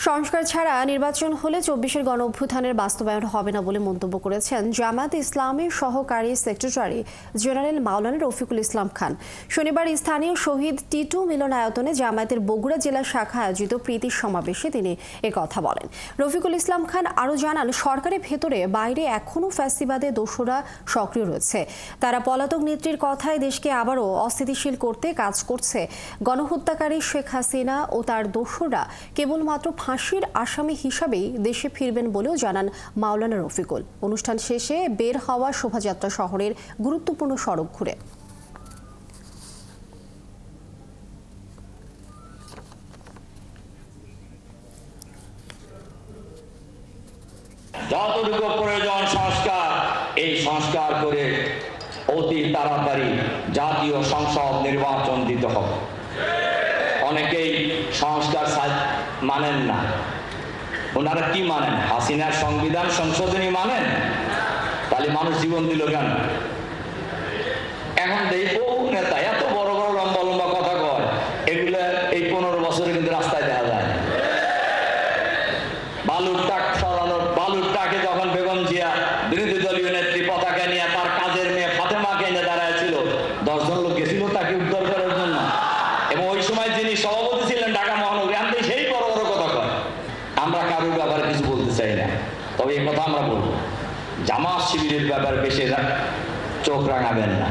সংস্কার ছাড়া নির্বাচন হলে ২৪-এর গণঅভ্যুত্থানের বাস্তবায়ন হবে না বলে মন্তব্য করেছেন জামায়াতে ইসলামের সহকারী সেক্রেটারি জেনারেল মাওলানা রফিকুল ইসলাম খান। শনিবার স্থানীয় শহীদ টিটু মিলনায়তনে জামায়াতের বগুড়া জেলা শাখা আয়োজিত প্রীতি সমাবেশে তিনি একথা বলেন। রফিকুল ইসলাম খান আরও জানান, সরকারের ভেতরে বাইরে এখনও ফ্যাসিবাদে দোসররা সক্রিয় রয়েছে। তারা পলাতক নেত্রীর কথায় দেশকে আবারও অস্থিতিশীল করতে কাজ করছে। গণহত্যাকারী শেখ হাসিনা ও তার দোসররা কেবলমাত্র ফাঁসির আসামি হিসাবেই দেশে ফিরবেন বলেও জানান মাওলানা রফিকুল। অনুষ্ঠান শেষে বের হওয়া শোভাযাত্রা শহরের গুরুত্বপূর্ণ সড়ক ঘুরে। যতটুকু প্রয়োজন সংস্কার, এই সংস্কার করে অতি তাড়াতাড়ি জাতীয় সংসদ নির্বাচন দিতে হবে। অনেকেই সংস্কার মানেন না। ওনারা কি মানেন? হাসিনার সংবিধান সংশোধনী মানেন? তাহলে মানুষ জীবন দিল কেন? এখন দেখবো নেতা এত বড় বড় লম্বা লম্বা কথা কয়, এগুলো এই 15 বছরে কিন্তু রাস্তায় দেখা যায়। বালুর টাক সরানোর, বালুর টাকে যখন বেগম জিয়া বিরোধী দলীয় নেত্রী পতাকা নিয়ে তার কাজের মেয়ে ফাতেমাকে এনে দাঁড়ায় ছিল, 10 জন লোক গেছিল তাকে উদ্ধার করার জন্য। এবং ওই সময় যিনি সভাপতি ছিলেন ঢাকা মহানগরী, আমি সেই বড় বড় কথা কয়। আমরা কারোর ব্যাপারে কিছু বলতে চাই না, তবে এই কথা আমরা বলবো, জামাত শিবিরের ব্যাপারে বেশি চোখ রাঙাবেন না।